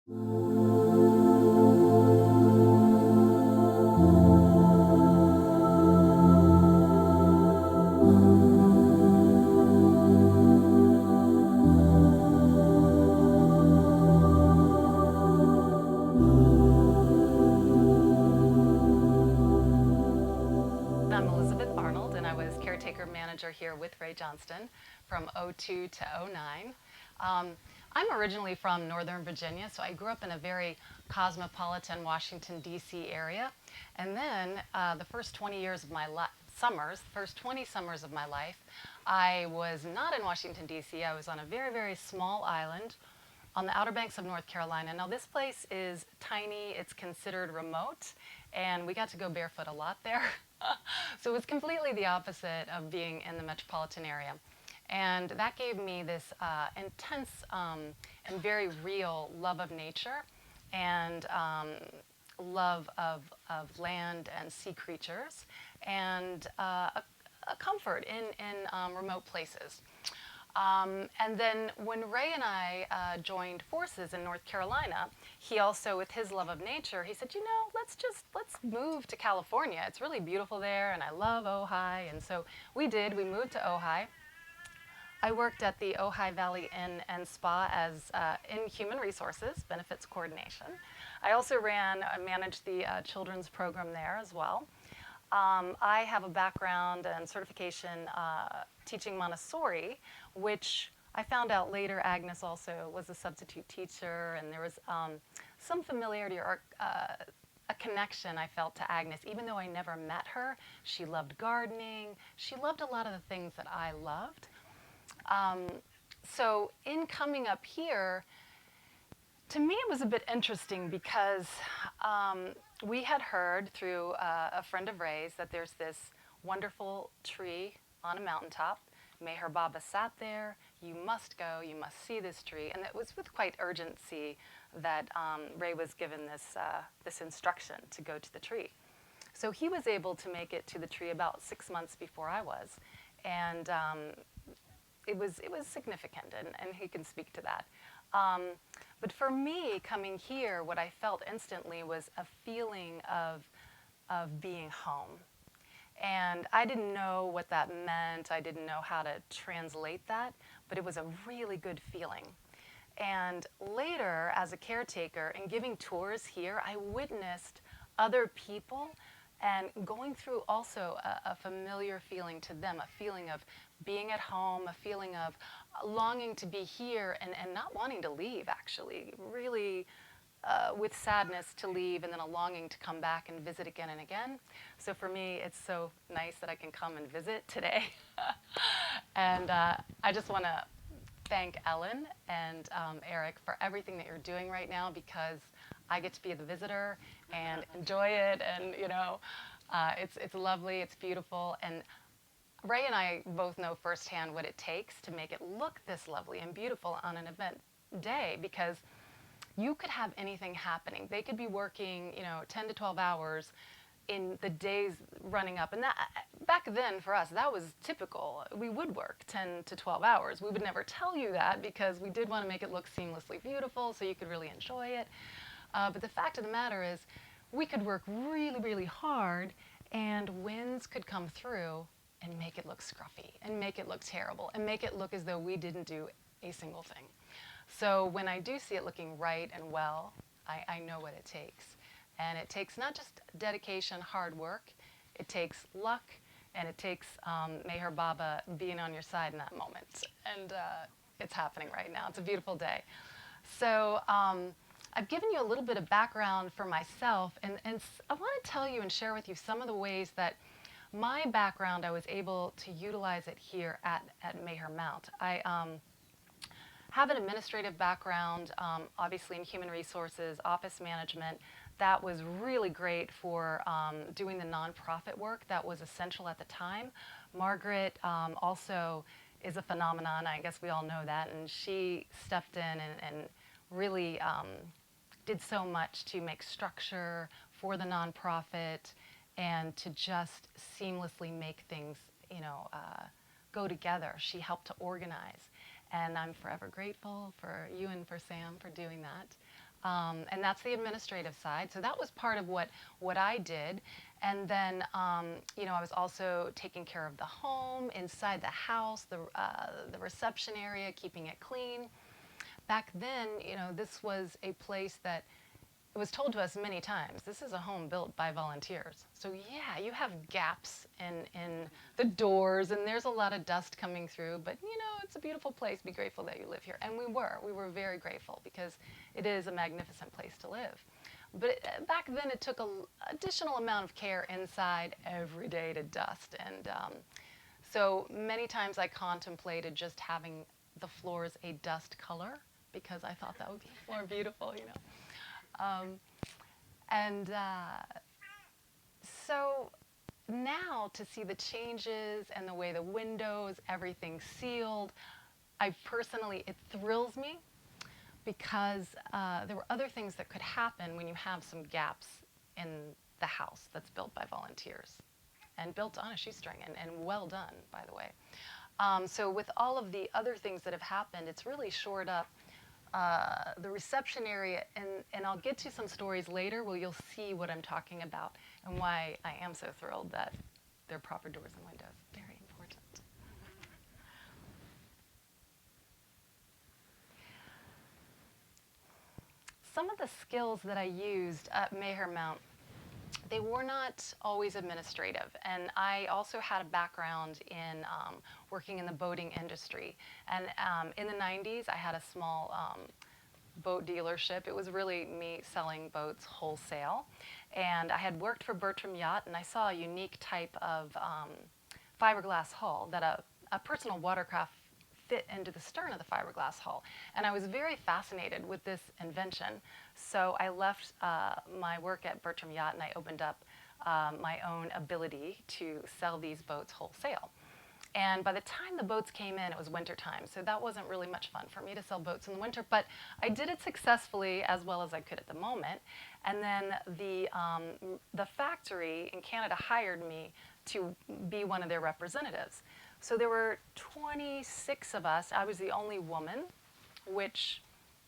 I'm Elizabeth Arnold, and I was caretaker manager here with Ray Johnston from '02 to '09. I'm originally from Northern Virginia, so I grew up in a very cosmopolitan Washington, D.C. area. And then the first 20 years of my first 20 summers of my life, I was not in Washington, D.C. I was on a very, very small island on the Outer Banks of North Carolina. Now, this place is tiny, it's considered remote, and we got to go barefoot a lot there. So it was completely the opposite of being in the metropolitan area. And that gave me this intense and very real love of nature and love of land and sea creatures, and a comfort in remote places. And then when Ray and I joined forces in North Carolina, he also, with his love of nature, he said, you know, let's move to California. It's really beautiful there, and I love Ojai. And so we did. We moved to Ojai. I worked at the Ojai Valley Inn and Spa as in human resources, benefits coordination. I also managed the children's program there as well. I have a background and certification teaching Montessori, which I found out later Agnes also was a substitute teacher, and there was some familiarity or a connection I felt to Agnes. Even though I never met her, she loved gardening. She loved a lot of the things that I loved. So in coming up here, to me it was a bit interesting because we had heard through a friend of Ray's that there's this wonderful tree on a mountaintop. Meher Baba sat there. You must go. You must see this tree. And it was with quite urgency that Ray was given this instruction to go to the tree. So he was able to make it to the tree about 6 months before I was, and it was significant, and he can speak to that. But for me, coming here, what I felt instantly was a feeling of being home. And I didn't know what that meant. I didn't know how to translate that, but it was a really good feeling. And later, as a caretaker and giving tours here, I witnessed other people and going through also a familiar feeling to them, a feeling of being at home, a feeling of longing to be here and not wanting to leave, actually, really with sadness to leave, and then a longing to come back and visit again and again. So for me, it's so nice that I can come and visit today. And I just want to thank Ellen and Eric for everything that you're doing right now, because I get to be the visitor and enjoy it, and you know, it's lovely, it's beautiful, and Ray and I both know firsthand what it takes to make it look this lovely and beautiful on an event day, because you could have anything happening. They could be working, you know, 10 to 12 hours in the days running up. And that, back then for us, that was typical. We would work 10 to 12 hours. We would never tell you that because we did want to make it look seamlessly beautiful so you could really enjoy it. But the fact of the matter is, we could work really, really hard, and winds could come through and make it look scruffy and make it look terrible and make it look as though we didn't do a single thing. So when I do see it looking right and well, I know what it takes. And it takes not just dedication, hard work, it takes luck, and it takes Meher Baba being on your side in that moment. And it's happening right now. It's a beautiful day. So I've given you a little bit of background for myself, and I want to tell you and share with you some of the ways that my background, I was able to utilize it here at Meher Mount. I have an administrative background, obviously in human resources, office management. That was really great for doing the nonprofit work that was essential at the time. Margaret also is a phenomenon, I guess we all know that, and she stepped in and really did so much to make structure for the nonprofit and to just seamlessly make things, you know, go together. She helped to organize. And I'm forever grateful for you and for Sam for doing that. And that's the administrative side. So that was part of what I did. And then, I was also taking care of the home, inside the house, the reception area, keeping it clean. Back then, this was a place that it was told to us many times, this is a home built by volunteers. So yeah, you have gaps in the doors and there's a lot of dust coming through, but it's a beautiful place. Be grateful that you live here. And we were very grateful because it is a magnificent place to live. But back then it took an additional amount of care inside every day to dust. And so many times I contemplated just having the floors a dust color because I thought that would be more beautiful, And so now to see the changes and the way the windows, everything's sealed, it thrills me because there were other things that could happen when you have some gaps in the house that's built by volunteers and built on a shoestring and well done, by the way. So with all of the other things that have happened, it's really shored up the reception area, and I'll get to some stories later where you'll see what I'm talking about and why I am so thrilled that there are proper doors and windows. Very important. Some of the skills that I used at Mayher Mount, they were not always administrative, and I also had a background in working in the boating industry. And in the 90s, I had a small boat dealership. It was really me selling boats wholesale. And I had worked for Bertram Yacht, and I saw a unique type of fiberglass hull that a personal watercraft fit into the stern of the fiberglass hull. And I was very fascinated with this invention. So I left my work at Bertram Yacht and I opened up my own ability to sell these boats wholesale. And by the time the boats came in, it was winter time. So that wasn't really much fun for me to sell boats in the winter, but I did it successfully as well as I could at the moment. And then the factory in Canada hired me to be one of their representatives. So there were 26 of us. I was the only woman, which,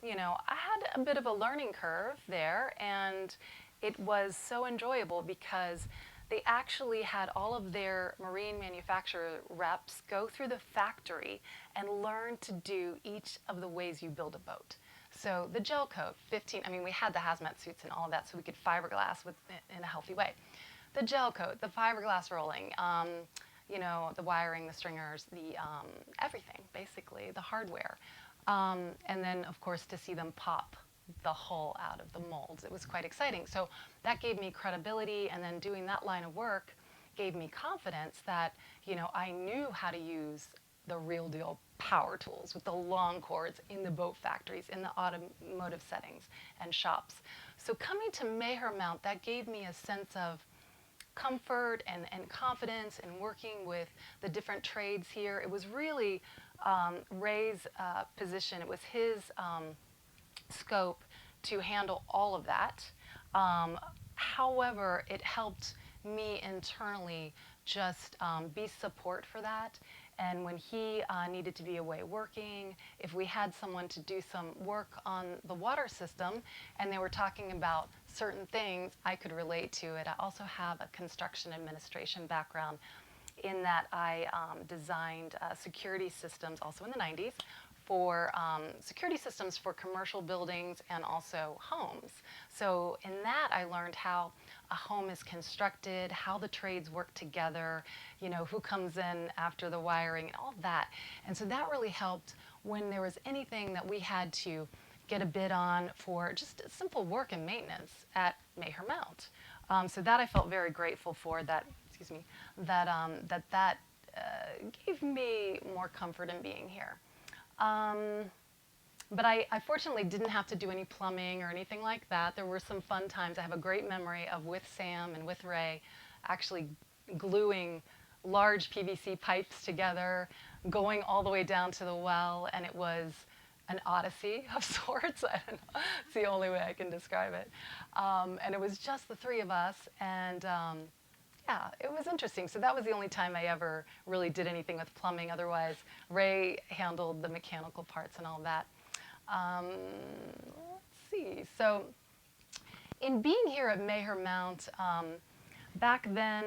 I had a bit of a learning curve there, and it was so enjoyable because they actually had all of their marine manufacturer reps go through the factory and learn to do each of the ways you build a boat. So the gel coat, we had the hazmat suits and all of that so we could fiberglass in a healthy way. The gel coat, the fiberglass rolling, the wiring, the stringers, everything, basically, the hardware. And then, of course, to see them pop the hull out of the molds. It was quite exciting. So that gave me credibility, and then doing that line of work gave me confidence that, I knew how to use the real deal power tools with the long cords in the boat factories, in the automotive settings and shops. So coming to Mayher Mount, that gave me a sense of comfort and confidence in working with the different trades here. It was really Ray's position. It was his scope to handle all of that. However, it helped me internally just be support for that. And when he needed to be away working, if we had someone to do some work on the water system and they were talking about certain things, I could relate to it. I also have a construction administration background in that I designed security systems, also in the 90s, for security systems for commercial buildings and also homes. So in that, I learned how a home is constructed, how the trades work together, who comes in after the wiring, and all of that. And so that really helped when there was anything that we had to get a bid on for just simple work and maintenance at Mayher Mount. So that I felt very grateful for, that gave me more comfort in being here. But I fortunately didn't have to do any plumbing or anything like that. There were some fun times. I have a great memory of, with Sam and with Ray, actually gluing large PVC pipes together, going all the way down to the well, and it was an odyssey of sorts. I don't know. It's the only way I can describe it. And it was just the three of us, and yeah, it was interesting. So that was the only time I ever really did anything with plumbing. Otherwise, Ray handled the mechanical parts and all that. Let's see. So in being here at Mayher Mount, back then,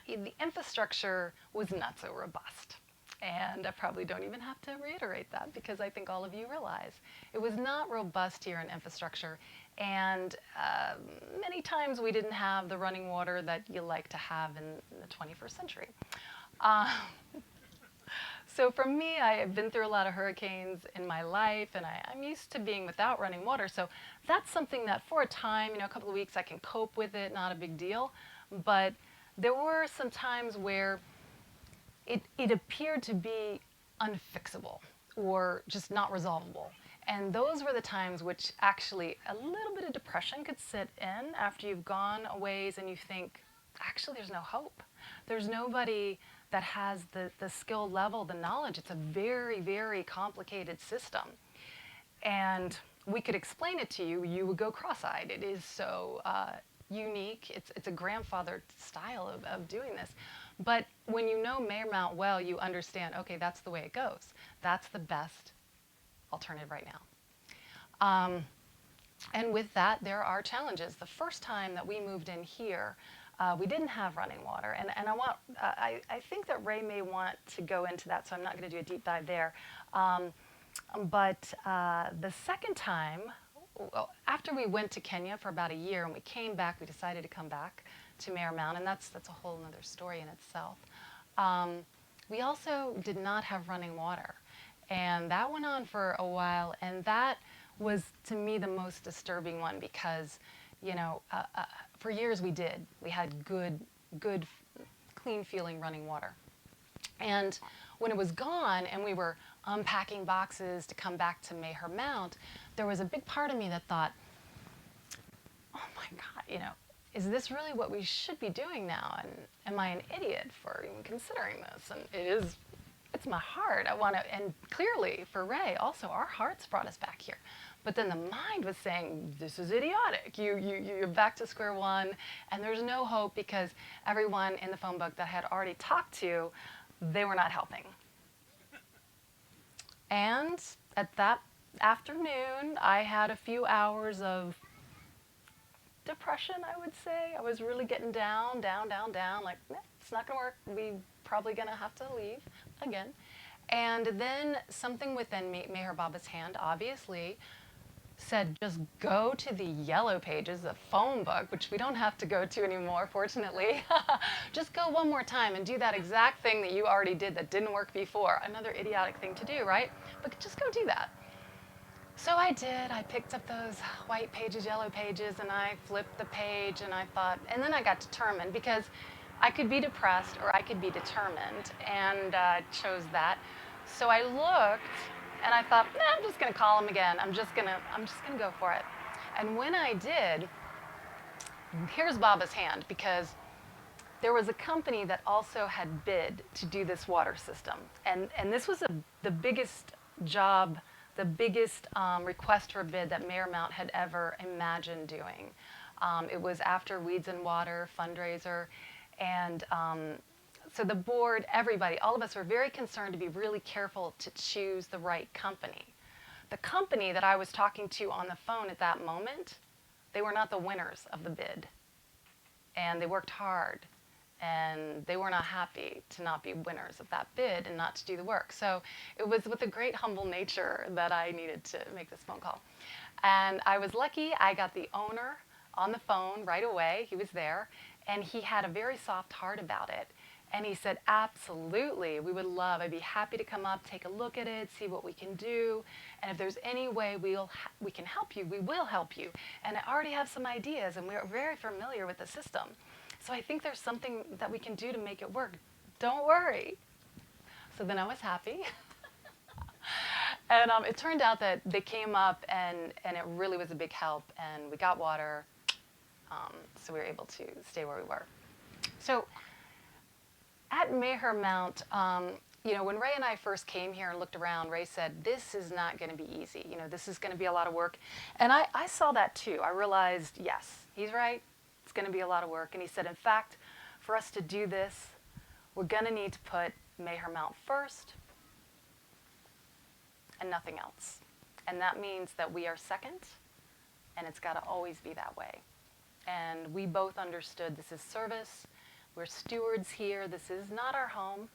the infrastructure was not so robust. And I probably don't even have to reiterate that because I think all of you realize it was not robust here in infrastructure. And many times we didn't have the running water that you like to have in the 21st century. So for me, I've been through a lot of hurricanes in my life, and I'm used to being without running water. So that's something that for a time, a couple of weeks, I can cope with it, not a big deal. But there were some times where it appeared to be unfixable or just not resolvable. And those were the times which actually a little bit of depression could sit in after you've gone a ways and you think, actually, there's no hope. There's nobody that has the skill level, the knowledge. It's a very, very complicated system. And we could explain it to you, you would go cross-eyed. It is so unique. It's a grandfather style of doing this. But when you know Mayher Mount well, you understand, okay, that's the way it goes. That's the best alternative right now. And with that, there are challenges. The first time that we moved in here, we didn't have running water. And I think that Ray may want to go into that, so I'm not going to do a deep dive there. But the second time, well, after we went to Kenya for about a year and we came back, we decided to come back to Mayher Mount, and that's a whole other story in itself. We also did not have running water, and that went on for a while, and that was, to me, the most disturbing one because, for years we had good, clean feeling running water. And when it was gone and we were unpacking boxes to come back to Mayher Mount, there was a big part of me that thought, oh my God, is this really what we should be doing now? And am I an idiot for even considering this? And it's my heart. I want to, and clearly for Ray, also our hearts brought us back here. But then the mind was saying, this is idiotic. You're back to square one, and there's no hope because everyone in the phone book that I had already talked to, they were not helping. And at that afternoon, I had a few hours of depression, I would say. I was really getting down, like, it's not going to work. We're probably going to have to leave again. And then something within me, Mayher Baba's hand, obviously, said just go to the yellow pages, the phone book, which we don't have to go to anymore, fortunately. Just go one more time and do that exact thing that you already did that didn't work before. Another idiotic thing to do, right? But just go do that. So I did. I picked up those white pages, yellow pages, and I flipped the page, and I thought, and then I got determined because I could be depressed or I could be determined, and chose that. So I looked, and I thought, nah, I'm just going to call him again. I'm just gonna go for it. And when I did, here's Baba's hand, because there was a company that also had bid to do this water system, and this was the biggest job, the biggest request for bid that Mayher Mount had ever imagined doing. It was after Weeds and Water fundraiser, and so the board, everybody, all of us were very concerned to be really careful to choose the right company. The company that I was talking to on the phone at that moment, they were not the winners of the bid. And they worked hard, and they were not happy to not be winners of that bid and not to do the work. So it was with a great humble nature that I needed to make this phone call. And I was lucky. I got the owner on the phone right away. He was there, and he had a very soft heart about it. And he said, absolutely, we would love, I'd be happy to come up, take a look at it, see what we can do. And if there's any way we can help you, we will help you. And I already have some ideas, and we're very familiar with the system. So I think there's something that we can do to make it work. Don't worry. So then I was happy. And it turned out that they came up, and it really was a big help. And we got water, so we were able to stay where we were. So at Mayher Mount, when Ray and I first came here and looked around, Ray said, this is not going to be easy. This is going to be a lot of work. And I saw that too. I realized, yes, he's right. It's going to be a lot of work. And he said, in fact, for us to do this, we're going to need to put Mayher Mount first and nothing else. And that means that we are second and it's got to always be that way. And we both understood this is service. We're stewards here. This is not our home.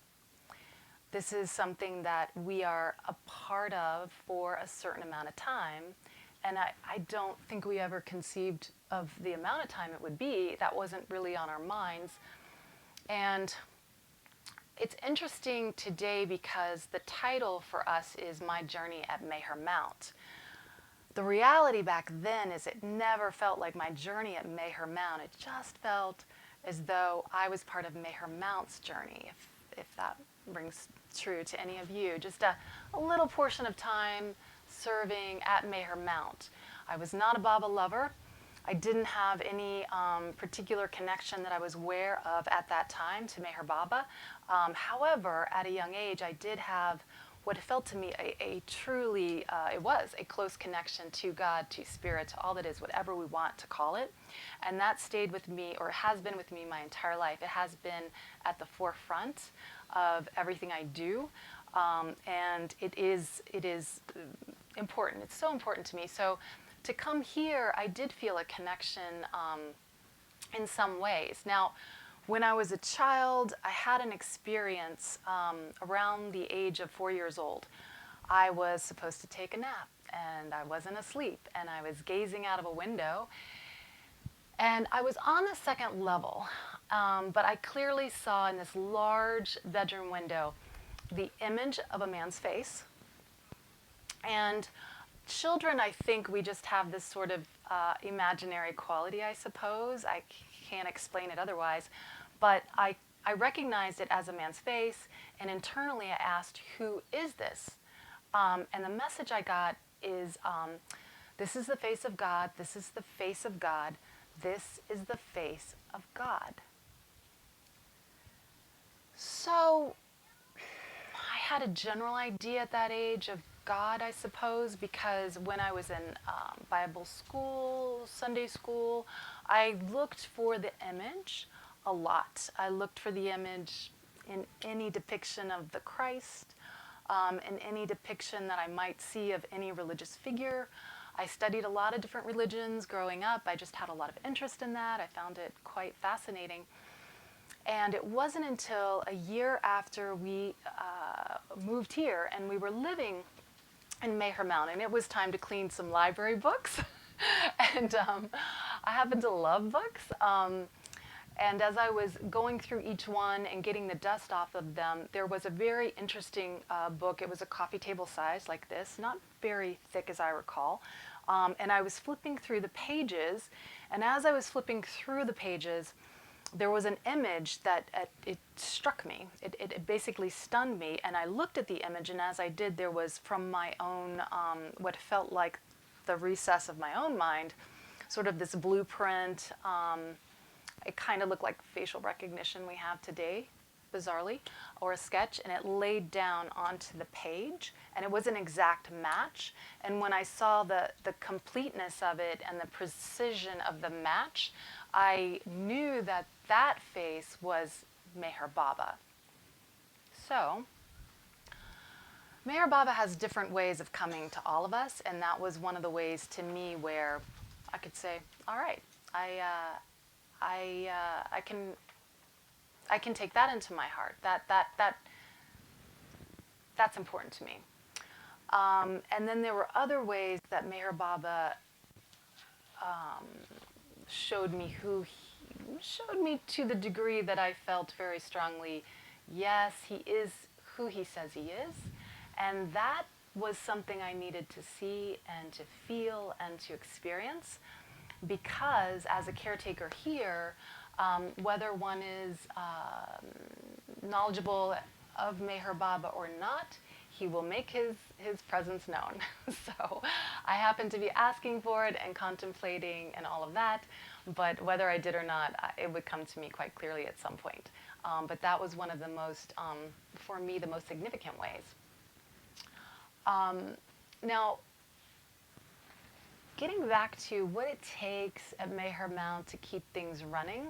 This is something that we are a part of for a certain amount of time. And I don't think we ever conceived of the amount of time it would be. That wasn't really on our minds. And it's interesting today because the title for us is My Journey at Meher Mount. The reality back then is it never felt like my journey at Meher Mount. It just felt as though I was part of Meher Mount's journey, if that rings true to any of you. Just a little portion of time serving at Meher Mount. I was not a Baba lover. I didn't have any particular connection that I was aware of at that time to Meher Baba. However, at a young age, I did have what felt to me a truly, it was a close connection to God, to Spirit, to all that is, whatever we want to call it. And that stayed with me, or has been with me my entire life. It has been at the forefront of everything I do. And it is important. It's so important to me. So to come here, I did feel a connection in some ways. Now, when I was a child, I had an experience around the age of 4 years old. I was supposed to take a nap, and I wasn't asleep, and I was gazing out of a window, and I was on the second level, but I clearly saw in this large bedroom window the image of a man's face. And children, I think we just have this sort of imaginary quality, I suppose. I can't explain it otherwise. But I recognized it as a man's face, and internally I asked, who is this? And the message I got is, this is the face of God, this is the face of God, this is the face of God. So I had a general idea at that age of God, I suppose, because when I was in Bible school, Sunday school, I looked for the image a lot. I looked for the image in any depiction of the Christ, in any depiction that I might see of any religious figure. I studied a lot of different religions growing up. I just had a lot of interest in that. I found it quite fascinating. And it wasn't until a year after we moved here and we were living in Meher Mount, and it was time to clean some library books. And I happen to love books. And as I was going through each one and getting the dust off of them, there was a very interesting book. It was a coffee table size like this, not very thick as I recall. And I was flipping through the pages, and as I was flipping through the pages, there was an image that it struck me. It basically stunned me, and I looked at the image, and as I did, there was from my own, what felt like the recess of my own mind, sort of this blueprint. It kind of looked like facial recognition we have today, bizarrely, or a sketch, and it laid down onto the page, and it was an exact match. And when I saw the completeness of it and the precision of the match, I knew that that face was Meher Baba. So, Meher Baba has different ways of coming to all of us, and that was one of the ways to me where I could say, all right, I can take that into my heart. That's important to me. And then there were other ways that Meher Baba showed me showed me to the degree that I felt very strongly, yes, he is who he says he is. And that was something I needed to see and to feel and to experience, because as a caretaker here, whether one is knowledgeable of Meher Baba or not, he will make his presence known. So I happen to be asking for it and contemplating and all of that, but whether I did or not, it would come to me quite clearly at some point. But that was one of the most, for me, the most significant ways. Now, getting back to what it takes at Meher Mount to keep things running,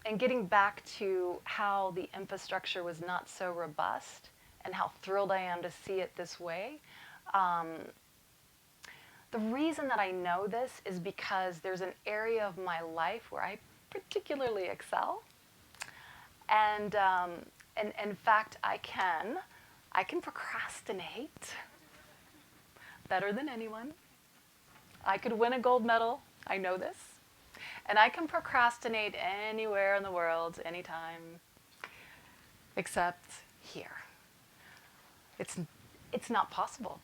and getting back to how the infrastructure was not so robust and how thrilled I am to see it this way, The reason that I know this is because there's an area of my life where I particularly excel. And in fact, I can procrastinate better than anyone. I could win a gold medal. I know this. And I can procrastinate anywhere in the world, anytime, except here. It's not possible,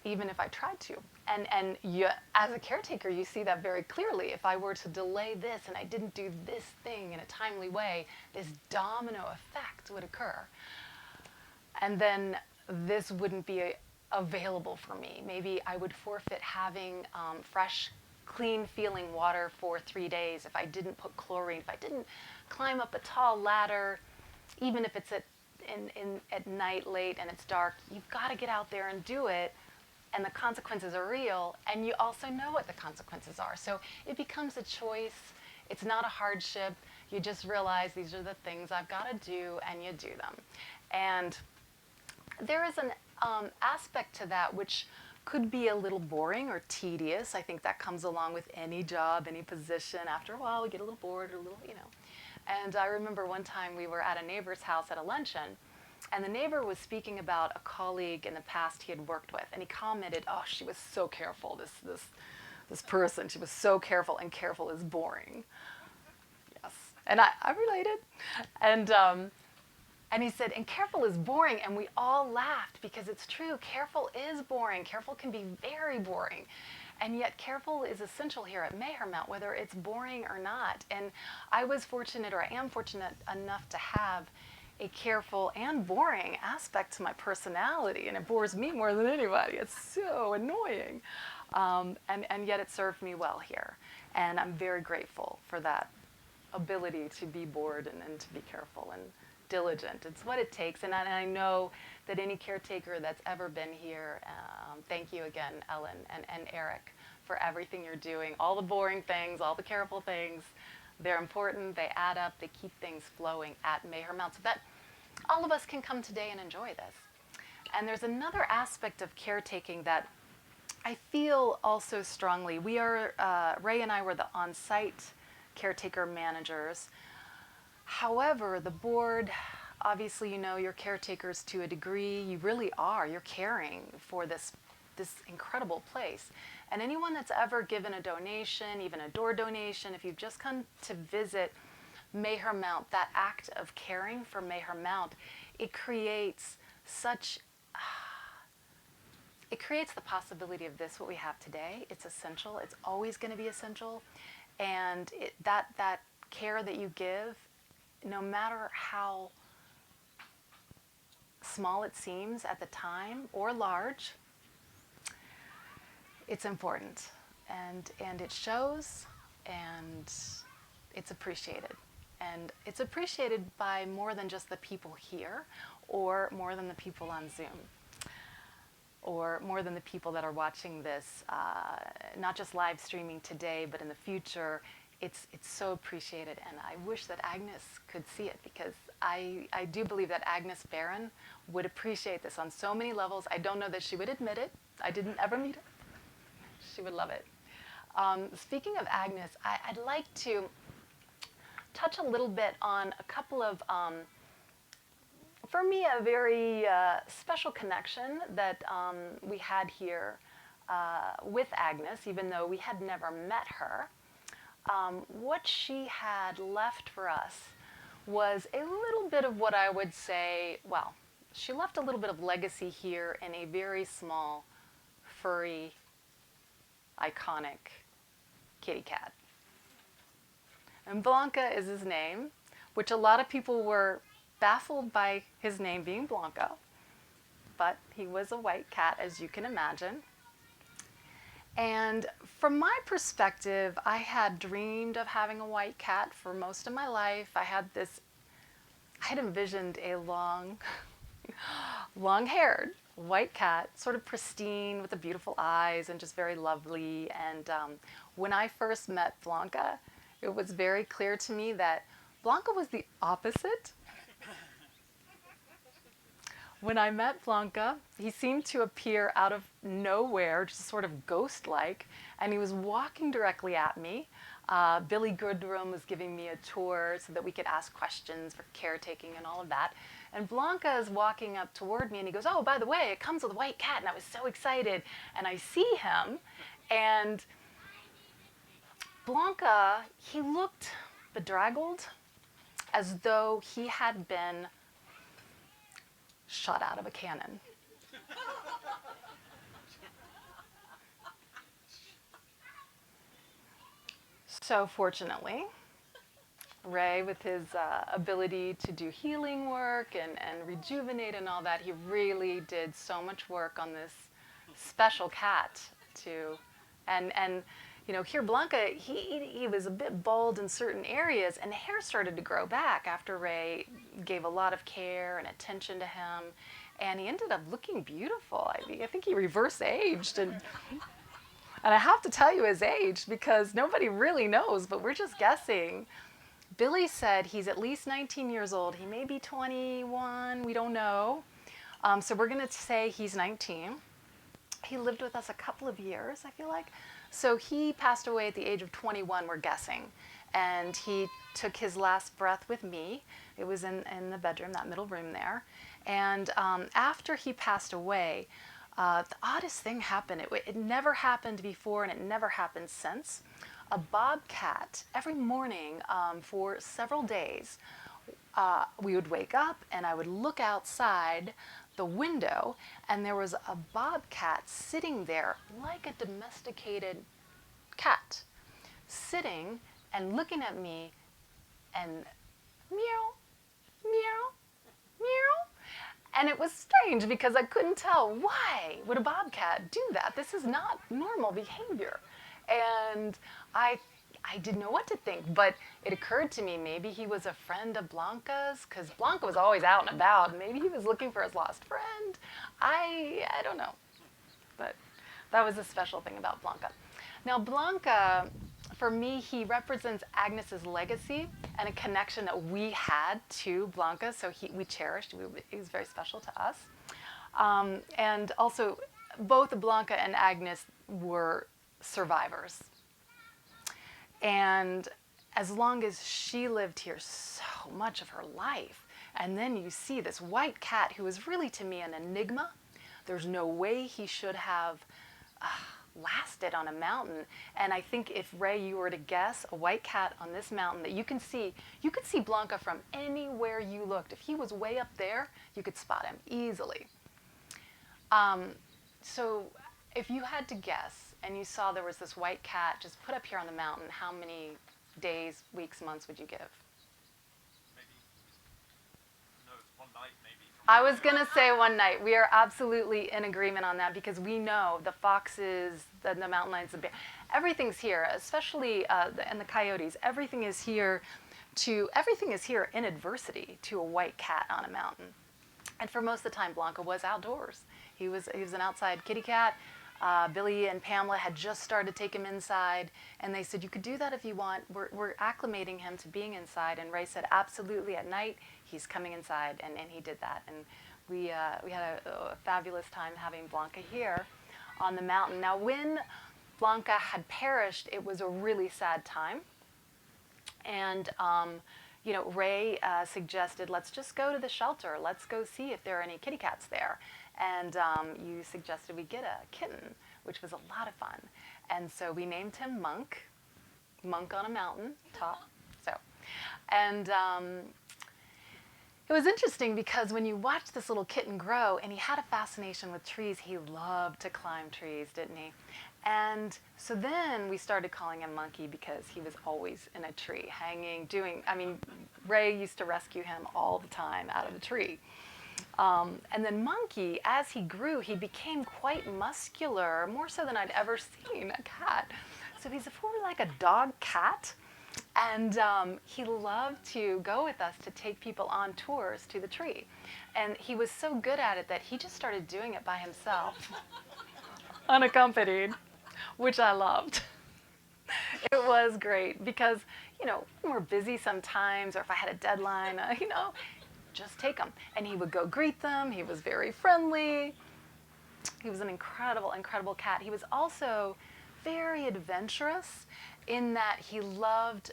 even if I tried to. And you, as a caretaker, you see that very clearly. If I were to delay this and I didn't do this thing in a timely way, this domino effect would occur. And then this wouldn't be available for me. Maybe I would forfeit having fresh, clean feeling water for 3 days if I didn't put chlorine, if I didn't climb up a tall ladder, even if it's at night late and it's dark. You've got to get out there and do it, and the consequences are real, and you also know what the consequences are. So it becomes a choice. It's not a hardship. You just realize these are the things I've got to do, and you do them. And there is an aspect to that which could be a little boring or tedious. I think that comes along with any job, any position. After a while, we get a little bored or a little, And I remember one time we were at a neighbor's house at a luncheon, and the neighbor was speaking about a colleague in the past he had worked with, and he commented, "Oh, she was so careful, this person. She was so careful, and careful is boring." Yes, and I related, and he said, "And careful is boring," and we all laughed because it's true. Careful is boring. Careful can be very boring. And yet careful is essential here at Mehermount, whether it's boring or not. And I was fortunate, or I am fortunate enough to have a careful and boring aspect to my personality. And it bores me more than anybody. It's so annoying. And yet it served me well here. And I'm very grateful for that ability to be bored and to be careful and diligent. It's what it takes. And I know that any caretaker that's ever been here, thank you again, Ellen and Eric, for everything you're doing. All the boring things, all the careful things, they're important, they add up, they keep things flowing at Mehermount so that all of us can come today and enjoy this. And there's another aspect of caretaking that I feel also strongly. We are, Ray and I were the on-site caretaker managers. However, the board, obviously, you're caretakers to a degree. You really are. You're caring for this incredible place. And anyone that's ever given a donation, even a door donation, if you've just come to visit Mehermount, that act of caring for Mehermount, it creates the possibility of this, what we have today. It's essential. It's always going to be essential. And that care that you give, no matter how small it seems at the time or large, it's important, and it shows, and it's appreciated. And it's appreciated by more than just the people here, or more than the people on Zoom, or more than the people that are watching this, not just live streaming today, but in the future. It's so appreciated, and I wish that Agnes could see it, because I do believe that Agnes Barron would appreciate this on so many levels. I don't know that she would admit it. I didn't ever meet her. She would love it. Speaking of Agnes, I'd like to touch a little bit on a couple of, for me, a very special connection that we had here with Agnes, even though we had never met her. What she had left for us was a little bit of what I would say, well, she left a little bit of legacy here in a very small, furry, iconic kitty cat. And Blanca is his name, which a lot of people were baffled by his name being Blanca, but he was a white cat, as you can imagine. And from my perspective, I had dreamed of having a white cat for most of my life. I had envisioned a long-haired white cat, sort of pristine with the beautiful eyes and just very lovely. And when I first met Blanca, it was very clear to me that Blanca was the opposite. When I met Blanca, he seemed to appear out of nowhere, just sort of ghost-like, and he was walking directly at me. Billy Goodrum was giving me a tour so that we could ask questions for caretaking and all of that. And Blanca is walking up toward me, and he goes, "Oh, by the way, it comes with a white cat," and I was so excited. And I see him, and Blanca, he looked bedraggled, as though he had been shot out of a cannon. So fortunately, Ray, with his ability to do healing work and rejuvenate and all that, he really did so much work on this special cat to, and you know, here Blanca, he was a bit bald in certain areas, and hair started to grow back after Ray gave a lot of care and attention to him, and he ended up looking beautiful. I think he reverse aged, and I have to tell you his age because nobody really knows, but we're just guessing. Billy said he's at least 19 years old. He may be 21, we don't know. So we're going to say he's 19. He lived with us a couple of years, I feel like. So he passed away at the age of 21, we're guessing. And he took his last breath with me. It was in the bedroom, that middle room there. And after he passed away, the oddest thing happened. It never happened before, and it never happened since. A bobcat, every morning for several days, we would wake up and I would look outside the window, and there was a bobcat sitting there like a domesticated cat, sitting and looking at me and meow, meow, meow. And it was strange because I couldn't tell, why would a bobcat do that? This is not normal behavior. And I didn't know what to think, but it occurred to me maybe he was a friend of Blanca's, because Blanca was always out and about. Maybe he was looking for his lost friend. I don't know. But that was a special thing about Blanca. Now Blanca, for me, he represents Agnes's legacy and a connection that we had to Blanca, so we cherished. He was very special to us. And also, both Blanca and Agnes were survivors. And as long as she lived here, so much of her life. And then you see this white cat who is really, to me, an enigma. There's no way he should have lasted on a mountain. And I think if, Ray, you were to guess a white cat on this mountain that you could see Blanca from anywhere you looked. If he was way up there, you could spot him easily. So if you had to guess, and you saw there was this white cat just put up here on the mountain, how many days, weeks, months would you give? Maybe, no, one night maybe. I was going to say one night. We are absolutely in agreement on that because we know the foxes, the mountain lions, the bear, everything's here, especially and the coyotes. Everything is here in adversity to a white cat on a mountain. And for most of the time, Blanca was outdoors. He was an outside kitty cat. Billy and Pamela had just started to take him inside, and they said, "You could do that if you want. We're acclimating him to being inside." And Ray said, "Absolutely, at night, he's coming inside," and he did that. And we had a fabulous time having Blanca here on the mountain. Now, when Blanca had perished, it was a really sad time. And you know, Ray suggested, let's just go to the shelter. Let's go see if there are any kitty cats there. And you suggested we get a kitten, which was a lot of fun. And so we named him Monk on a mountain top. So, and it was interesting because when you watched this little kitten grow, and he had a fascination with trees, he loved to climb trees, didn't he? And so then we started calling him Monkey because he was always in a tree, hanging, Ray used to rescue him all the time out of the tree. And then Monkey, as he grew, he became quite muscular, more so than I'd ever seen a cat. So he's more like a dog cat. And he loved to go with us to take people on tours to the tree. And he was so good at it that he just started doing it by himself, unaccompanied, which I loved. It was great because, you know, when we're busy sometimes, or if I had a deadline, just take them. And he would go greet them. He was very friendly. He was an incredible, incredible cat. He was also very adventurous in that he loved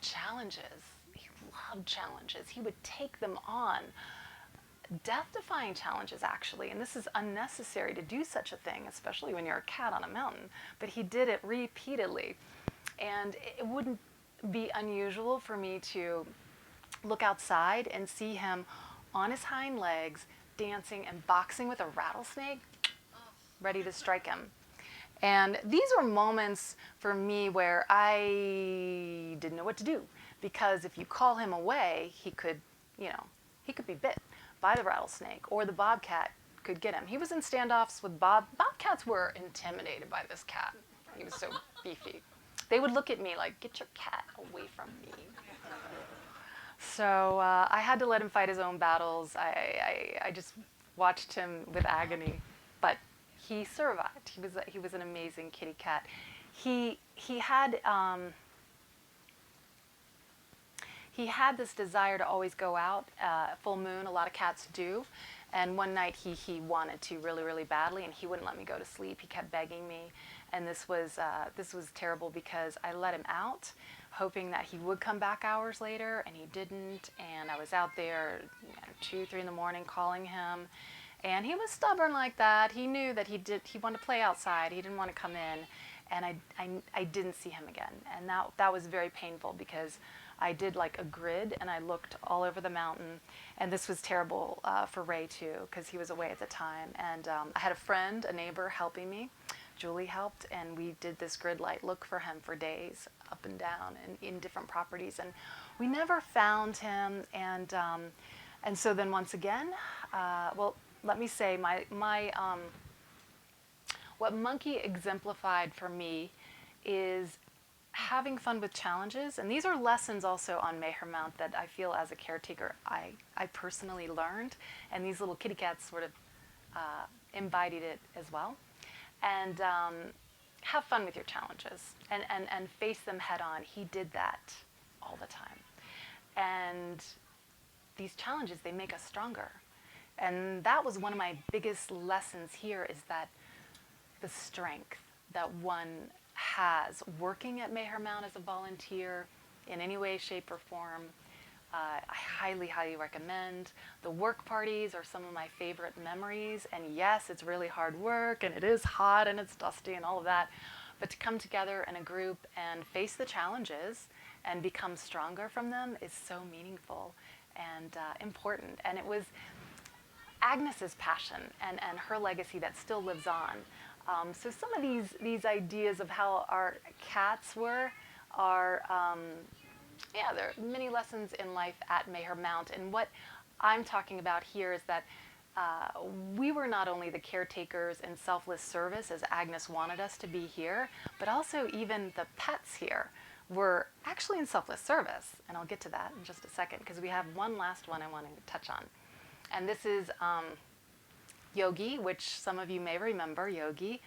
challenges. He loved challenges. He would take them on. Death-defying challenges, actually, and this is unnecessary to do such a thing, especially when you're a cat on a mountain, but he did it repeatedly. And it wouldn't be unusual for me to look outside and see him on his hind legs dancing and boxing with a rattlesnake, ready to strike him. And these were moments for me where I didn't know what to do, because if you call him away, he could be bit by the rattlesnake, or the bobcat could get him. He was in standoffs with bobcats were intimidated by this cat. He was so beefy. They would look at me like, "Get your cat away from me." So I had to let him fight his own battles. I just watched him with agony, but he survived. He was an amazing kitty cat. He had this desire to always go out, full moon. A lot of cats do. And one night he wanted to really, really badly, and he wouldn't let me go to sleep. He kept begging me, and this was terrible because I let him out, hoping that he would come back hours later, and he didn't. And I was out there 2, 3 in the morning calling him, and he was stubborn like that. He knew that he wanted to play outside. He didn't want to come in, and I didn't see him again, and that was very painful because I did like a grid, and I looked all over the mountain, and this was terrible for Ray too, because he was away at the time. And I had a friend, a neighbor, helping me. Julie helped, and we did this grid light look for him for days, up and down, and in different properties, and we never found him. And so then once again, well, let me say what Monkey exemplified for me is having fun with challenges. And these are lessons also on Mayher Mount that I feel as a caretaker I personally learned, and these little kitty cats sort of embodied it as well. And have fun with your challenges and face them head on. He did that all the time. And these challenges, they make us stronger. And that was one of my biggest lessons here, is that the strength that one has working at Mayher Mount as a volunteer in any way, shape, or form. I highly, highly recommend. The work parties are some of my favorite memories. And yes, it's really hard work, and it is hot, and it's dusty, and all of that. But to come together in a group and face the challenges and become stronger from them is so meaningful and important. And it was Agnes's passion and her legacy that still lives on. So some of these ideas of how our cats were are, there are many lessons in life at Mayher Mount. And what I'm talking about here is that we were not only the caretakers in selfless service, as Agnes wanted us to be here, but also even the pets here were actually in selfless service. And I'll get to that in just a second, because we have one last one I want to touch on. And this is Yogi, which some of you may remember Yogi.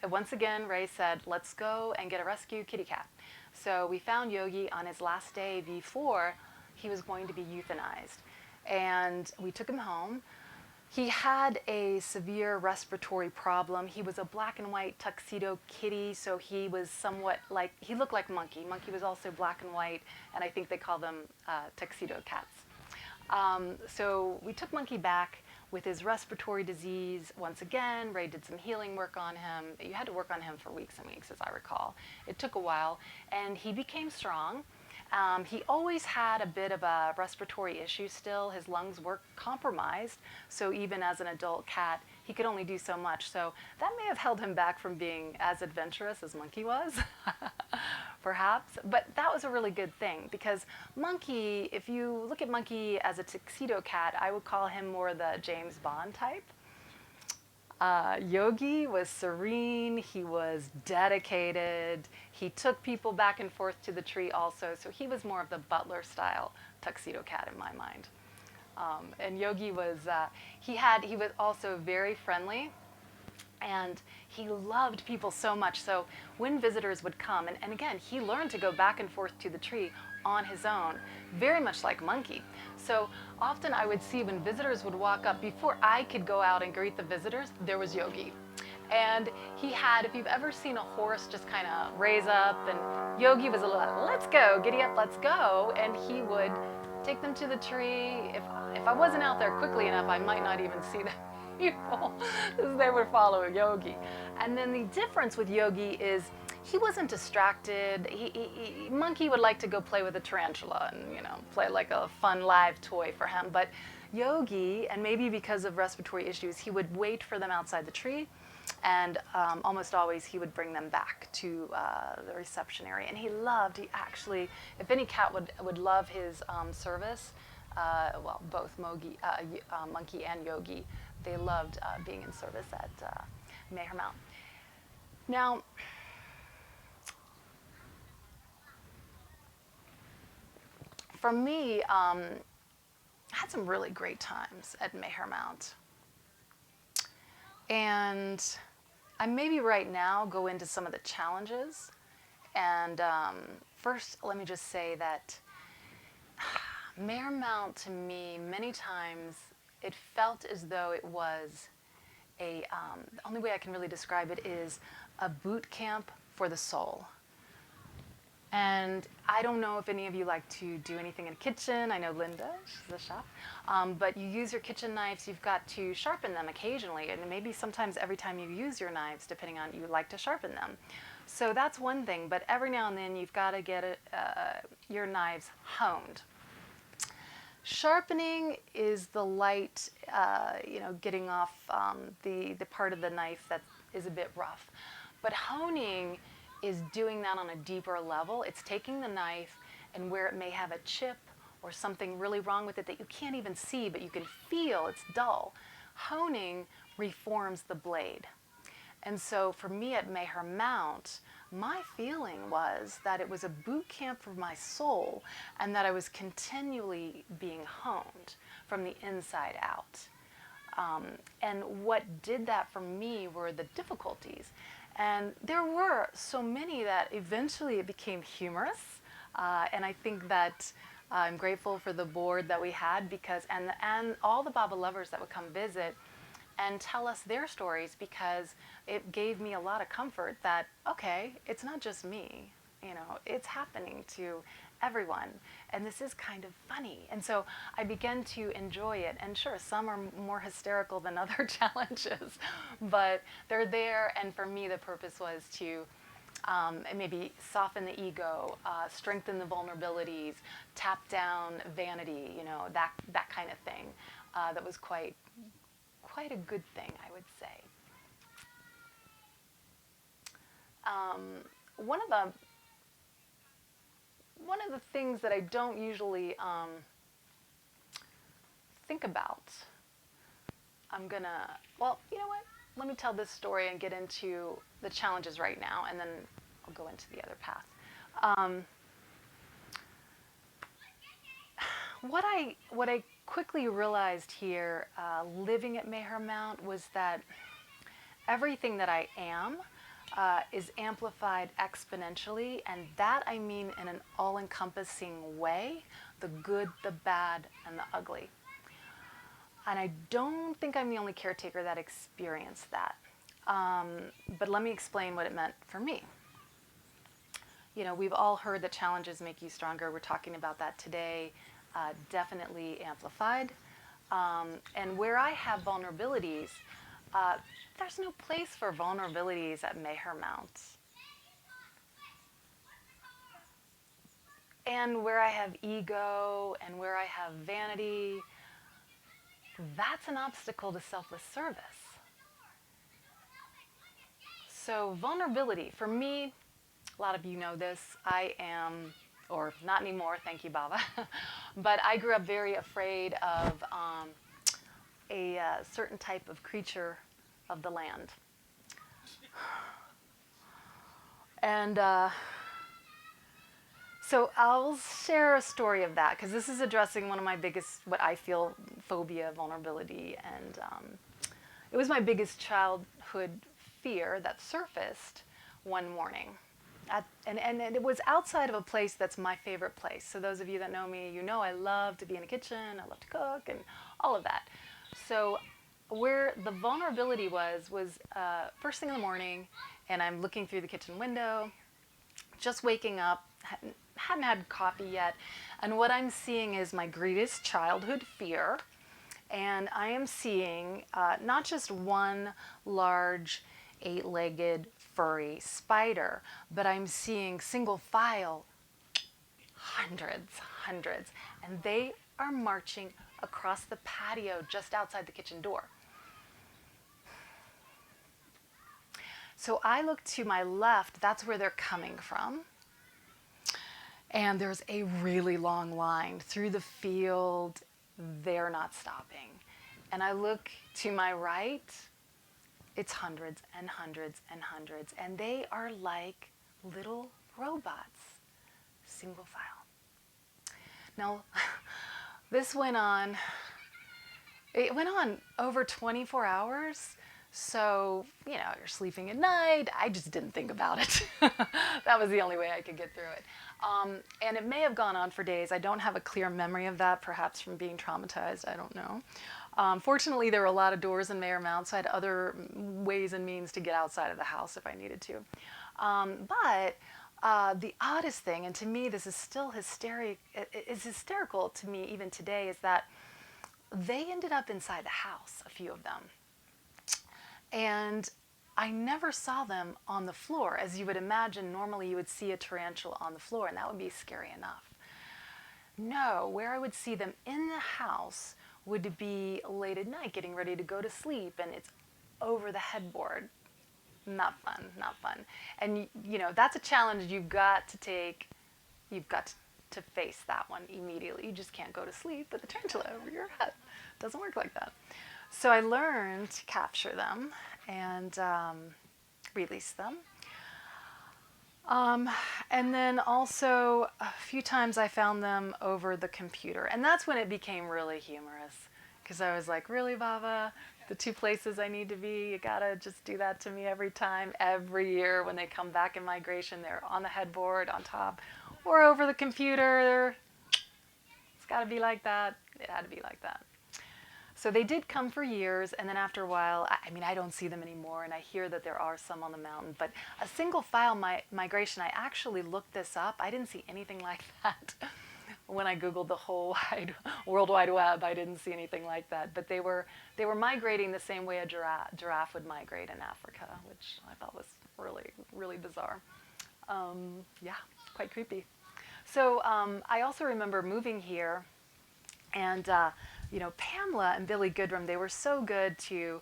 Once again, Ray said, let's go and get a rescue kitty cat. So we found Yogi on his last day before he was going to be euthanized. And we took him home. He had a severe respiratory problem. He was a black and white tuxedo kitty, so he was somewhat like, he looked like Monkey. Monkey was also black and white, and I think they call them tuxedo cats. So we took Monkey back with his respiratory disease. Once again, Ray did some healing work on him. You had to work on him for weeks and weeks, as I recall. It took a while, and he became strong. He always had a bit of a respiratory issue still. His lungs were compromised, so even as an adult cat, he could only do so much. So that may have held him back from being as adventurous as Monkey was, perhaps. But that was a really good thing, because Monkey, if you look at Monkey as a tuxedo cat, I would call him more the James Bond type. Yogi was serene, he was dedicated, he took people back and forth to the tree also, so he was more of the butler style tuxedo cat in my mind. And Yogi was, he was also very friendly, and he loved people so much. So when visitors would come, and again, he learned to go back and forth to the tree on his own, very much like Monkey. So often I would see when visitors would walk up, before I could go out and greet the visitors, there was Yogi. And he had, if you've ever seen a horse just kind of raise up, and Yogi was a little, let's go, giddy up, let's go. And he would take them to the tree. If I wasn't out there quickly enough, I might not even see the people because they would follow Yogi. And then the difference with Yogi is he wasn't distracted. Monkey would like to go play with a tarantula and, play like a fun live toy for him. But Yogi, and maybe because of respiratory issues, he would wait for them outside the tree. And almost always he would bring them back to the reception area. And he actually, if any cat would love his service, well, both Monkey and Yogi, they loved being in service at Mayher Mount. Now, for me, I had some really great times at Mayher Mount. And I maybe right now go into some of the challenges. And first, let me just say that Mayher Mount, to me, many times, it felt as though it was the only way I can really describe it is a boot camp for the soul. And I don't know if any of you like to do anything in a kitchen. I know Linda, she's a chef. But you use your kitchen knives, you've got to sharpen them occasionally. And maybe sometimes every time you use your knives, depending on, you like to sharpen them. So that's one thing. But every now and then you've got to get your knives honed. Sharpening is the light, getting off the part of the knife that is a bit rough. But honing is doing that on a deeper level. It's taking the knife and where it may have a chip or something really wrong with it that you can't even see, but you can feel it's dull. Honing reforms the blade. And so for me at Mayher Mount, my feeling was that it was a boot camp for my soul and that I was continually being honed from the inside out. And what did that for me were the difficulties. And there were so many that eventually it became humorous. And I think that I'm grateful for the board that we had because, and all the Baba lovers that would come visit and tell us their stories, because it gave me a lot of comfort that, okay, it's not just me, it's happening to everyone, and this is kind of funny. And so I began to enjoy it, and sure, some are more hysterical than other challenges, but they're there, and for me the purpose was to maybe soften the ego, strengthen the vulnerabilities, tap down vanity, that kind of thing. That was quite a good thing, I would say. One of the things that I don't usually think about, well, you know what? Let me tell this story and get into the challenges right now, and then I'll go into the other path. What I quickly realized here, living at Mayher Mount, was that everything that I am is amplified exponentially, and that I mean in an all-encompassing way, the good, the bad, and the ugly. And I don't think I'm the only caretaker that experienced that. But let me explain what it meant for me. We've all heard that challenges make you stronger. We're talking about that today. Definitely amplified. And where I have vulnerabilities, there's no place for vulnerabilities at Mayher Mount. And where I have ego and where I have vanity, that's an obstacle to selfless service. So vulnerability, for me, a lot of you know this, I am, or not anymore, thank you, Baba, but I grew up very afraid of a certain type of creature of the land. And so I'll share a story of that, because this is addressing one of my biggest, what I feel, phobia, vulnerability, and it was my biggest childhood fear that surfaced one morning. And it was outside of a place that's my favorite place. So those of you that know me, you know I love to be in a kitchen, I love to cook, and all of that. So where the vulnerability was first thing in the morning, and I'm looking through the kitchen window, just waking up, hadn't had coffee yet, and what I'm seeing is my greatest childhood fear. And I am seeing not just one large 8-legged furry spider, but I'm seeing single file hundreds, and they are marching across the patio just outside the kitchen door. So I look to my left, that's where they're coming from. And there's a really long line through the field. They're not stopping. And I look to my right, it's hundreds and hundreds and hundreds. And they are like little robots, single file. Now, this went on over 24 hours. So, you're sleeping at night. I just didn't think about it. That was the only way I could get through it. And it may have gone on for days. I don't have a clear memory of that, perhaps from being traumatized. I don't know. Fortunately, there were a lot of doors in Mayor Mount, so I had other ways and means to get outside of the house if I needed to. But the oddest thing, and to me this is still hysterical to me even today, is that they ended up inside the house, a few of them. And I never saw them on the floor. As you would imagine, normally you would see a tarantula on the floor, and that would be scary enough. No, where I would see them in the house would be late at night, getting ready to go to sleep, and it's over the headboard. Not fun, not fun. And, that's a challenge you've got to take. You've got to face that one immediately. You just can't go to sleep with the tarantula over your head. It doesn't work like that. So I learned to capture them and release them. And then also a few times I found them over the computer. And that's when it became really humorous. Because I was like, really, Baba? The two places I need to be, you gotta just do that to me every time. Every year when they come back in migration, they're on the headboard, on top, or over the computer. It's gotta be like that. It had to be like that. So they did come for years, and then after a while, I don't see them anymore, and I hear that there are some on the mountain. But a single file migration, I actually looked this up. I didn't see anything like that. When I Googled the whole World Wide Web, I didn't see anything like that. But they were migrating the same way a giraffe would migrate in Africa, which I thought was really, really bizarre. Yeah, quite creepy. So I also remember moving here, and Pamela and Billy Goodrum, they were so good to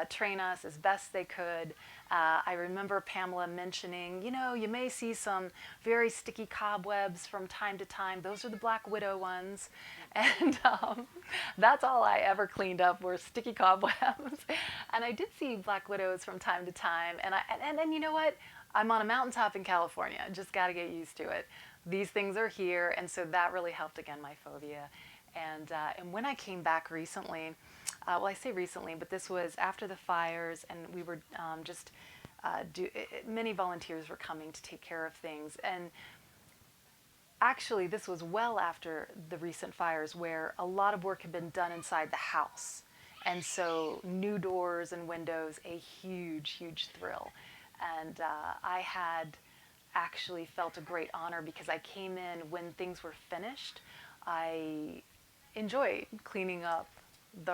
train us as best they could. I remember Pamela mentioning, you may see some very sticky cobwebs from time to time. Those are the black widow ones. And that's all I ever cleaned up were sticky cobwebs. And I did see black widows from time to time. And you know what? I'm on a mountaintop in California. Just got to get used to it. These things are here. And so that really helped, again, my phobia. And when I came back recently, well, I say recently, but this was after the fires, and we were many volunteers were coming to take care of things. And actually, this was well after the recent fires, where a lot of work had been done inside the house. And so new doors and windows, a huge, huge thrill. And I had actually felt a great honor because I came in when things were finished. I enjoyed cleaning up the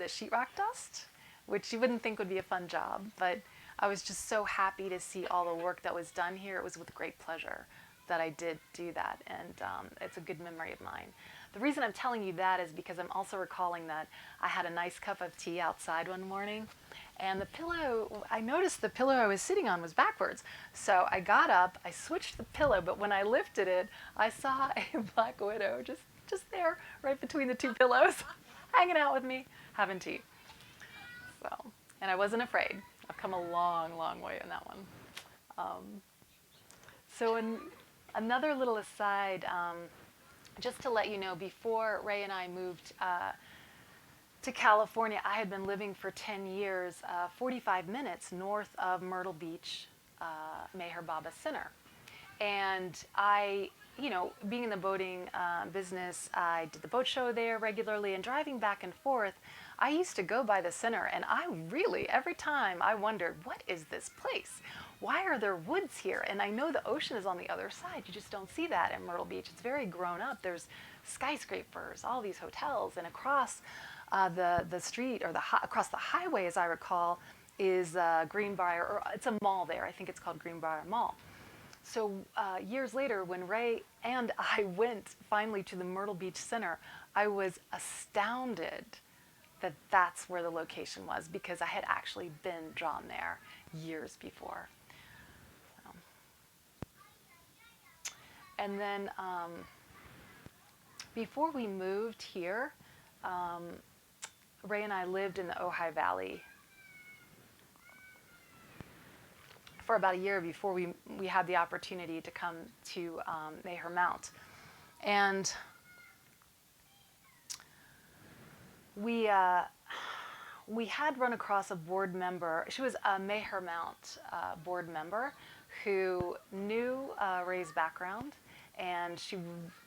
sheetrock dust, which you wouldn't think would be a fun job, but I was just so happy to see all the work that was done here. It was with great pleasure that I did do that, and it's a good memory of mine. The reason I'm telling you that is because I'm also recalling that I had a nice cup of tea outside one morning, and I noticed the pillow I was sitting on was backwards. So I got up, I switched the pillow, but when I lifted it, I saw a black widow just there, right between the two pillows, hanging out with me, having tea. So, and I wasn't afraid. I've come a long, long way in that one. So another little aside, just to let you know, before Ray and I moved to California, I had been living for 10 years, 45 minutes north of Myrtle Beach, Meher Baba Center. And I, being in the boating business, I did the boat show there regularly, and driving back and forth, I used to go by the center, and I really, every time I wondered, what is this place? Why are there woods here? And I know the ocean is on the other side. You just don't see that in Myrtle Beach. It's very grown up. There's skyscrapers, all these hotels, and across the street, or across the highway, as I recall, is Greenbrier, or it's a mall there. I think it's called Greenbrier Mall. So years later, when Ray and I went finally to the Myrtle Beach Center, I was astounded that that's where the location was, because I had actually been drawn there years before. So. And then before we moved here, Ray and I lived in the Ojai Valley for about a year before we had the opportunity to come to Meher Mount. And we had run across a board member. She was a Meher Mount board member who knew Ray's background, and she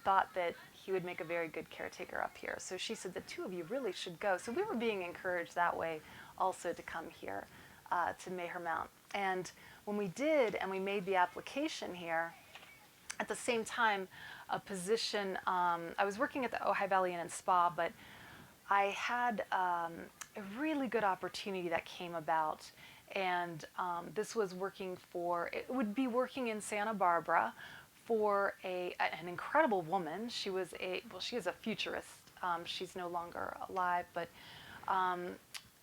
thought that he would make a very good caretaker up here. So she said, the two of you really should go. So we were being encouraged that way also to come here to Meher Mount. And when we did, and we made the application here, at the same time, a position, I was working at the Ojai Valley Inn and Spa, but I had a really good opportunity that came about, and this was it would be working in Santa Barbara for an incredible woman. She is a futurist. She's no longer alive, but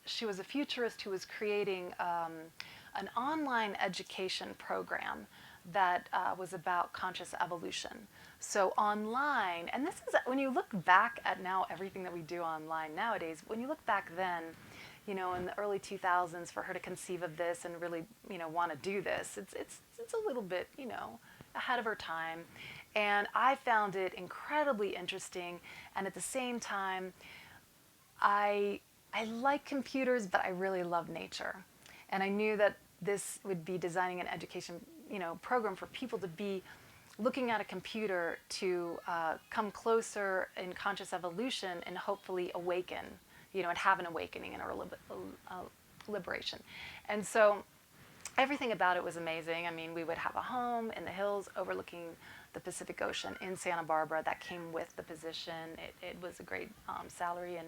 she was a futurist who was creating an online education program that was about conscious evolution. So online, and this is, when you look back at now everything that we do online nowadays, when you look back then, in the early 2000s, for her to conceive of this and really, want to do this, it's a little bit, ahead of her time. And I found it incredibly interesting, and at the same time, I like computers, but I really love nature. And I knew that this would be designing an education, program for people to be looking at a computer to come closer in conscious evolution and hopefully awaken, and have an awakening and a liberation. And so everything about it was amazing. I mean, we would have a home in the hills overlooking the Pacific Ocean in Santa Barbara that came with the position. It was a great salary and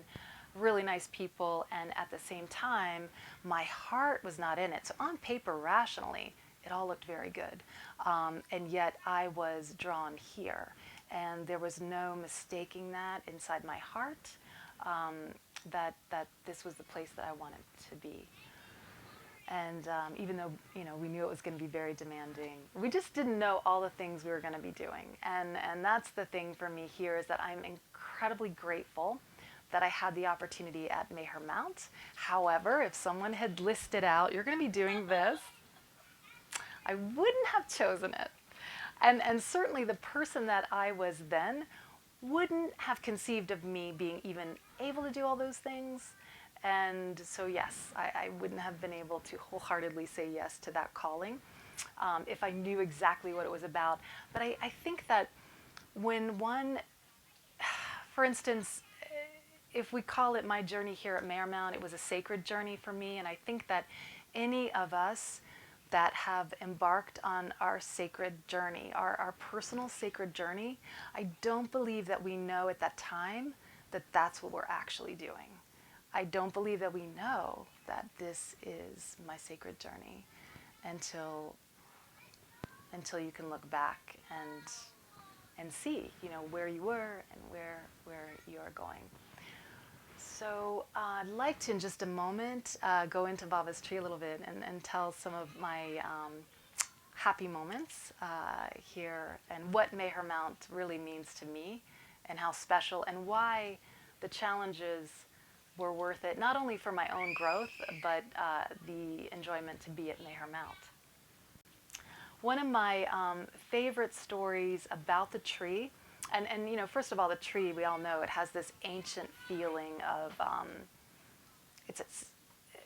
really nice people, and at the same time, my heart was not in it. So on paper, rationally, it all looked very good. And yet I was drawn here, and there was no mistaking that inside my heart, that this was the place that I wanted to be. And even though, we knew it was going to be very demanding, we just didn't know all the things we were going to be doing. And that's the thing for me here, is that I'm incredibly grateful that I had the opportunity at Meher Mount. However, if someone had listed out, you're going to be doing this, I wouldn't have chosen it. And certainly the person that I was then wouldn't have conceived of me being even able to do all those things. And so yes, I wouldn't have been able to wholeheartedly say yes to that calling if I knew exactly what it was about. But I think that when one, for instance, if we call it my journey here at Meher Mount, it was a sacred journey for me, and I think that any of us that have embarked on our sacred journey, our personal sacred journey, I don't believe that we know at that time that that's what we're actually doing. I don't believe that we know that this is my sacred journey until you can look back and see, where you were and where you are going. So I'd like to, in just a moment, go into Baba's tree a little bit and tell some of my happy moments here, and what Meher Mount really means to me, and how special, and why the challenges were worth it, not only for my own growth, but the enjoyment to be at Meher Mount. One of my favorite stories about the tree, and first of all, the tree, we all know it has this ancient feeling of, it's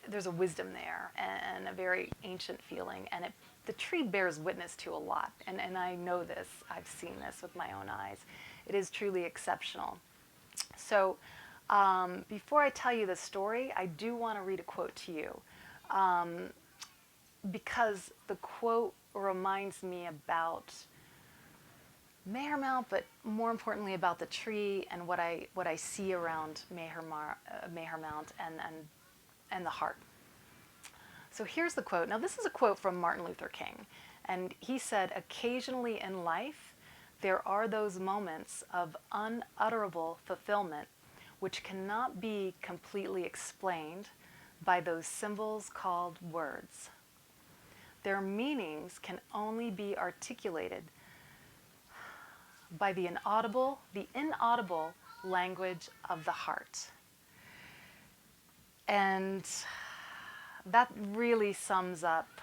there's a wisdom there and a very ancient feeling, and the tree bears witness to a lot. And I know this. I've seen this with my own eyes. It is truly exceptional. So before I tell you the story, I do want to read a quote to you, because the quote reminds me about Mayher Mount, but more importantly about the tree and what I see around Mayher Mount and the heart. So here's the quote. Now this is a quote from Martin Luther King, and he said, "Occasionally in life, there are those moments of unutterable fulfillment which cannot be completely explained by those symbols called words. Their meanings can only be articulated by the inaudible language of the heart." And that really sums up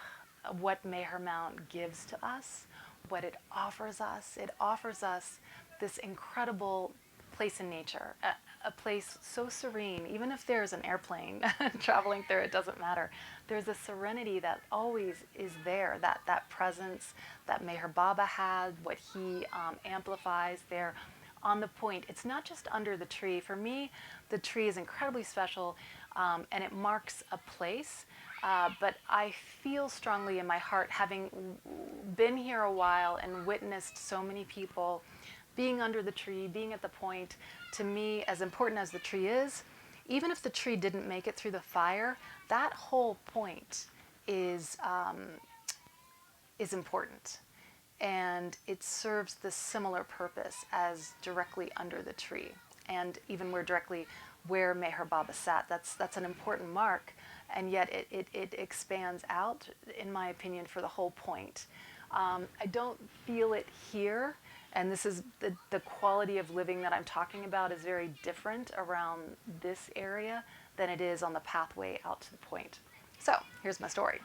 what Mayher Mount gives to us, what it offers us. It offers us this incredible place in nature, a place so serene. Even if there's an airplane traveling through, it doesn't matter. There's a serenity that always is there, that presence that Mayher Baba had, what he amplifies there on the point. It's not just under the tree. For me, the tree is incredibly special, and it marks a place. But I feel strongly in my heart, having been here a while and witnessed so many people being under the tree, being at the point, to me, as important as the tree is, even if the tree didn't make it through the fire, that whole point is important. And it serves the similar purpose as directly under the tree. And even where Mayher Baba sat, that's an important mark, and yet it expands out, in my opinion, for the whole point. I don't feel it here, and this is the quality of living that I'm talking about is very different around this area than it is on the pathway out to the point. So here's my story.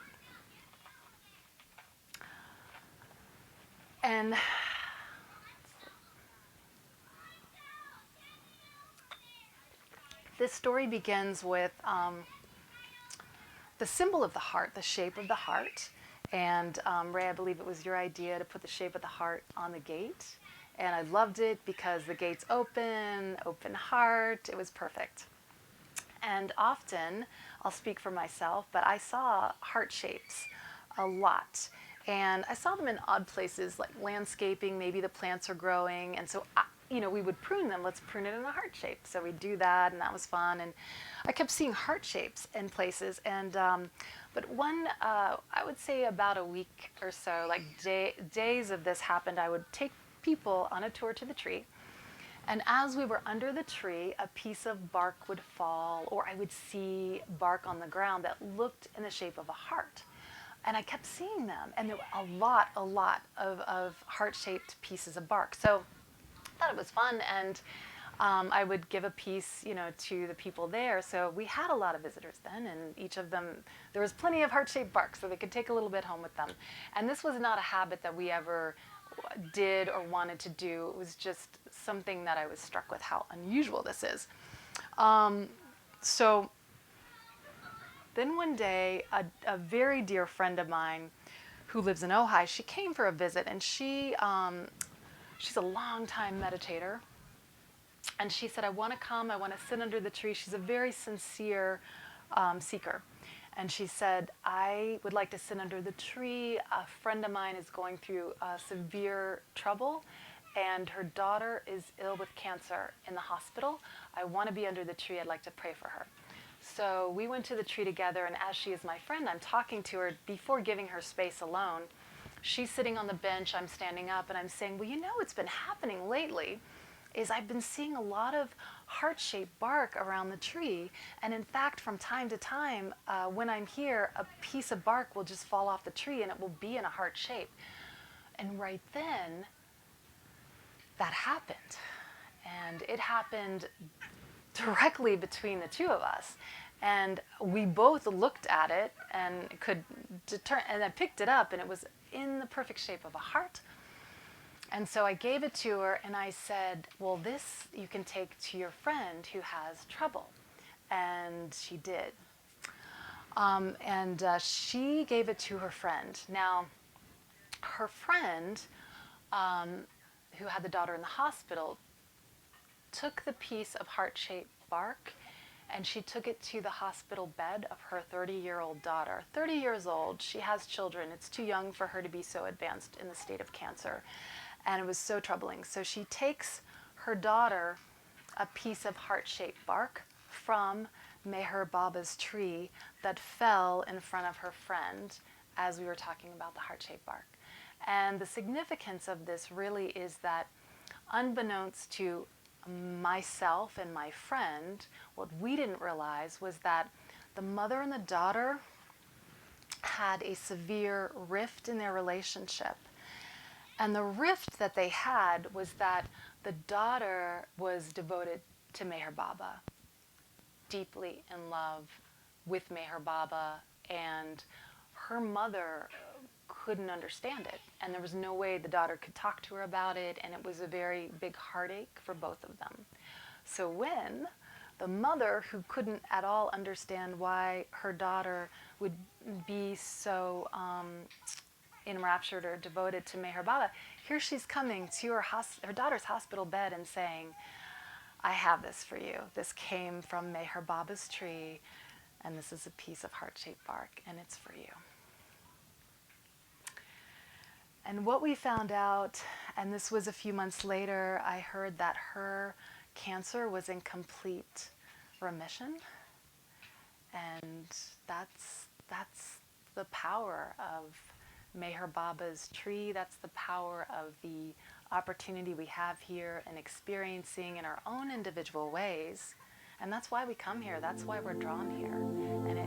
And this story begins with the symbol of the heart, the shape of the heart. And Ray, I believe it was your idea to put the shape of the heart on the gate. And I loved it because the gate's open heart. It was perfect. And often, I'll speak for myself, but I saw heart shapes a lot. And I saw them in odd places, like landscaping. Maybe the plants are growing. And so, we would prune them. Let's prune it in a heart shape. So we'd do that, and that was fun. And I kept seeing heart shapes in places. And but I would say about a week or so, like days of this happened, I would take people on a tour to the tree. And as we were under the tree, a piece of bark would fall, or I would see bark on the ground that looked in the shape of a heart. And I kept seeing them, and there were a lot of heart-shaped pieces of bark. So I thought it was fun, and I would give a piece, to the people there. So we had a lot of visitors then, and each of them, there was plenty of heart-shaped bark, so they could take a little bit home with them. And this was not a habit that we ever did or wanted to do. It was just something that I was struck with how unusual this is. So then one day, a very dear friend of mine who lives in Ojai, she came for a visit, and she's a long-time meditator. And she said, I want to come, I want to sit under the tree. She's a very sincere seeker. And she said, I would like to sit under the tree. A friend of mine is going through severe trouble, and her daughter is ill with cancer in the hospital. I want to be under the tree. I'd like to pray for her. So we went to the tree together, and as she is my friend, I'm talking to her before giving her space alone. She's sitting on the bench, I'm standing up, and I'm saying, well, what's been happening lately is I've been seeing a lot of heart-shaped bark around the tree. And in fact, from time to time, when I'm here, a piece of bark will just fall off the tree and it will be in a heart shape. And right then, that happened. And it happened directly between the two of us. And we both looked at it and could determine, and I picked it up, and it was in the perfect shape of a heart. And so I gave it to her, and I said, well, this you can take to your friend who has trouble. And she did. And she gave it to her friend. Now, her friend, who had the daughter in the hospital, took the piece of heart-shaped bark and she took it to the hospital bed of her 30-year-old daughter. 30 years old, she has children. It's too young for her to be so advanced in the state of cancer. And it was so troubling. So she takes her daughter a piece of heart-shaped bark from Meher Baba's tree that fell in front of her friend as we were talking about the heart-shaped bark. And the significance of this really is that, unbeknownst to myself and my friend, what we didn't realize was that the mother and the daughter had a severe rift in their relationship. And the rift that they had was that the daughter was devoted to Meher Baba, deeply in love with Meher Baba, and her mother couldn't understand it. And there was no way the daughter could talk to her about it, and it was a very big heartache for both of them. So when the mother, who couldn't at all understand why her daughter would be so enraptured or devoted to Meher Baba, here she's coming to her daughter's hospital bed and saying, I have this for you. This came from Meher Baba's tree, and this is a piece of heart-shaped bark, and it's for you. And what we found out, and this was a few months later, I heard that her cancer was in complete remission. And that's the power of Meher Baba's tree. That's the power of the opportunity we have here and experiencing in our own individual ways. And that's why we come here. That's why we're drawn here. And